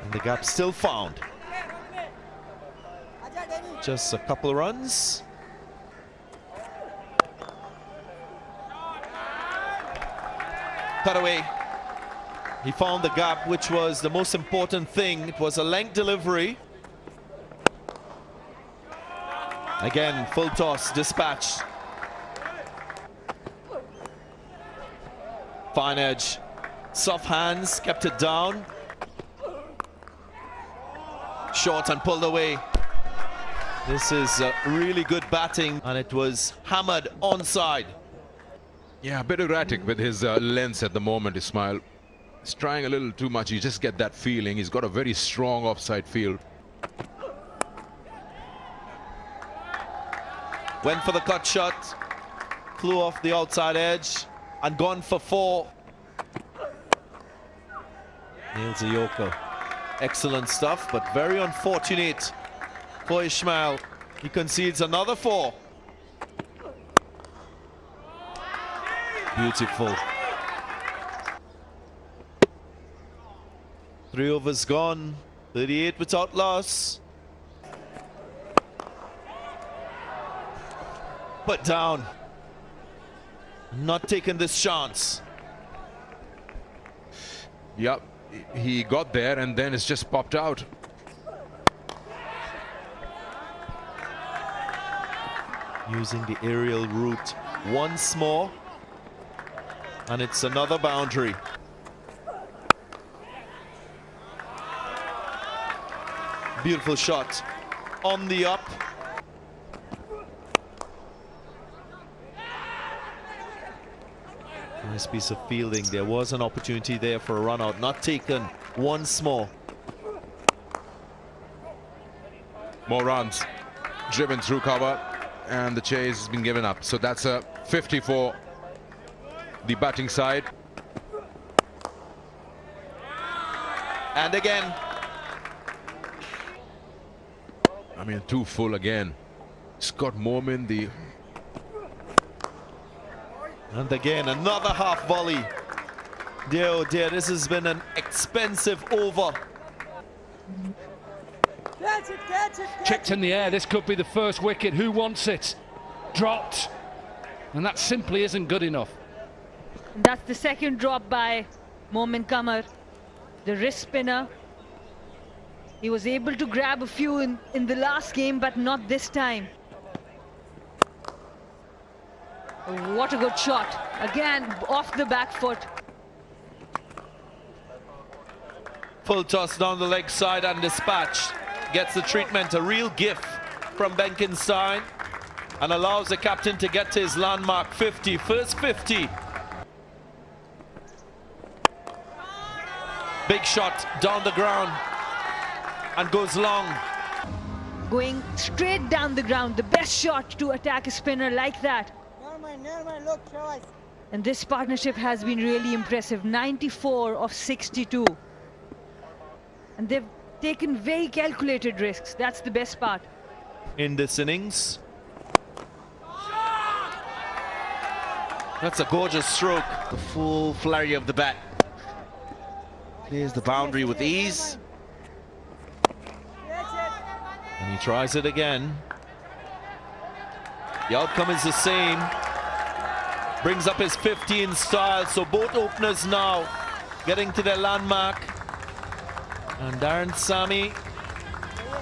And the gap still found. Just a couple of runs. Cut away. He found the gap, which was the most important thing. It was a length delivery. Again, full toss, dispatch. Fine edge. Soft hands, kept it down. Short and pulled away. This is really good batting, and it was hammered onside. Yeah, a bit erratic with his lengths at the moment, Ismail. He's trying a little too much. You just get that feeling. He's got a very strong offside field. Went for the cut shot. Flew off the outside edge and gone for 4. Nails a Yorker. Excellent stuff, but very unfortunate for Ismail. He concedes another 4. Beautiful. 3 overs gone. 38 without loss. Put down. Not taking this chance. Yep, he got there and then it's just popped out. Using the aerial route once more. And it's another boundary. Beautiful shot on the up. Nice piece of fielding. There was an opportunity there for a run out, not taken once more. More runs driven through cover, and the chase has been given up. So that's a 50 for the batting side. And again. I mean, 2 full again. Scott Morman, the... And again, another half volley. Dear, oh dear, this has been an expensive over. Kicked in the air, this could be the first wicket. Who wants it? Dropped. And that simply isn't good enough. That's the second drop by Momin Kamar, the wrist spinner. He was able to grab a few in the last game, but not this time. What a good shot. Again, off the back foot. Full toss down the leg side and dispatch. Gets the treatment, a real gift from Benkenstein, and allows the captain to get to his landmark 50, first 50. Big shot down the ground and goes long. Going straight down the ground, the best shot to attack a spinner like that. And this partnership has been really impressive. 94 of 62. And they've taken very calculated risks. That's the best part. In this innings. That's a gorgeous stroke. The full flurry of the bat. There's the boundary with ease. And he tries it again. The outcome is the same. Brings up his 50 in style. So both openers now getting to their landmark. And Darren Sami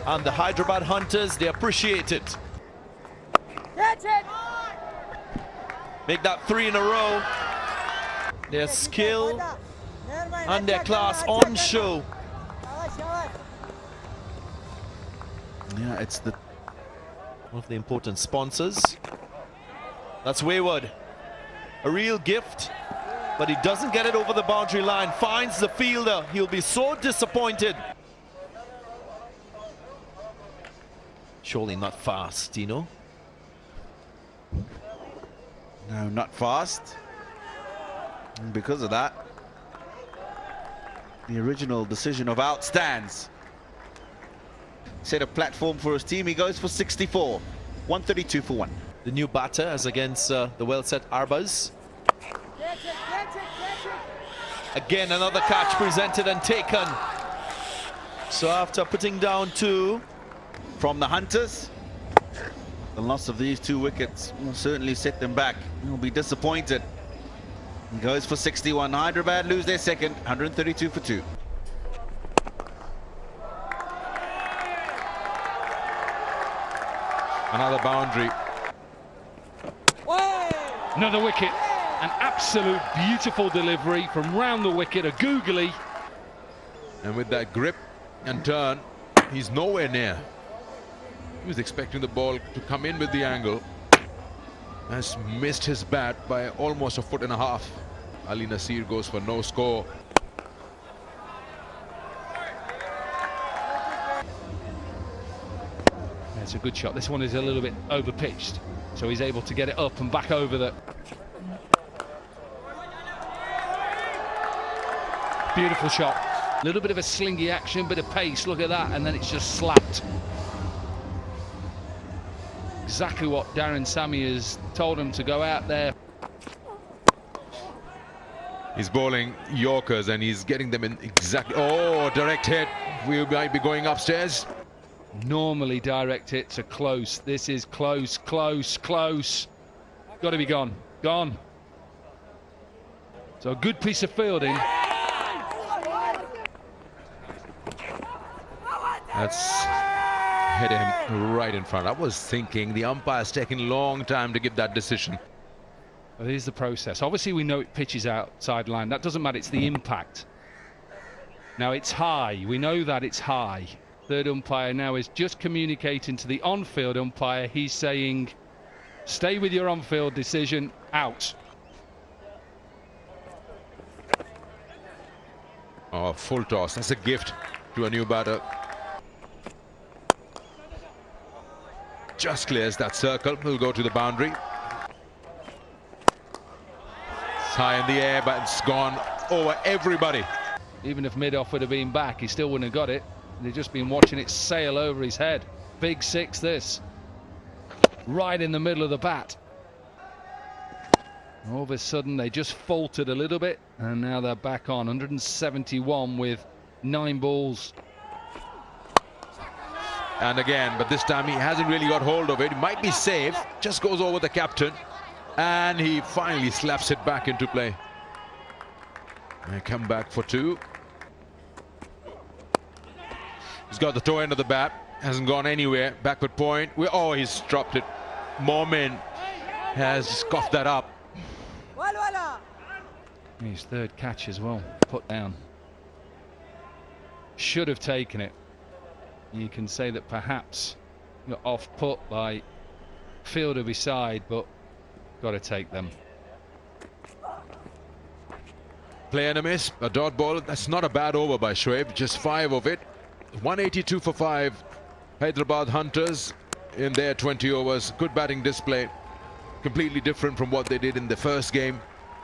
and the Hyderabad Hunters, they appreciate it. Make that 3 in a row. Their skill and their class on show. Yeah, it's one of the important sponsors. That's Wayward. A real gift, but he doesn't get it over the boundary line. Finds the fielder. He'll be so disappointed. Surely not fast, Dino. No, not fast. And because of that, the original decision of out stands. Set a platform for his team. He goes for 64. 132 for 1. The new batter as against the well-set Arbaz. Again, another catch presented and taken. So after putting down 2 from the Hunters, the loss of these 2 wickets will certainly set them back. They'll be disappointed. He goes for 61. Hyderabad lose their second, 132 for 2. Another boundary. Another wicket. An absolute beautiful delivery from round the wicket, a googly. And with that grip and turn, he's nowhere near. He was expecting the ball to come in with the angle. Has missed his bat by almost 1.5 feet. Ali Nasir goes for no score. It's a good shot. This one is a little bit over pitched, so he's able to get it up and back over the. Beautiful shot. A little bit of a slingy action, bit of pace. Look at that, and then it's just slapped. Exactly what Darren Sammy has told him to go out there. He's bowling Yorkers and he's getting them in exactly. Oh, direct hit. We might be going upstairs. Normally direct hits are close. This is close, close, close. Got to be gone. Gone. So a good piece of fielding. That's hit him right in front. I was thinking the umpire's taking a long time to give that decision. Well, here's the process. Obviously, we know it pitches outside line. That doesn't matter. It's the impact. Now, it's high. We know that it's high. Third umpire now is just communicating to the on-field umpire. He's saying, stay with your on-field decision. Out. Oh, full toss. That's a gift to a new batter. Just clears that circle. Will go to the boundary. It's high in the air, but it's gone over everybody. Even if mid-off would have been back, he still wouldn't have got it. They've just been watching it sail over his head. Big 6 this. Right in the middle of the bat. All of a sudden they just faltered a little bit and now they're back on. 171 with 9 balls. And again, but this time he hasn't really got hold of it. It might be safe. Just goes over the captain. And he finally slaps it back into play. And come back for 2. He's got the toe end of the bat. Hasn't gone anywhere. Backward point. Oh, he's dropped it. Momin has coughed that up. His third catch as well. Put down. Should have taken it. You can say that perhaps got off put by fielder beside, but got to take them. Play and a miss, a dot ball. That's not a bad over by Shoaib. Just 5 of it. 182 for 5. Hyderabad Hunters in their 20 overs. Good batting display. Completely different from what they did in the first game.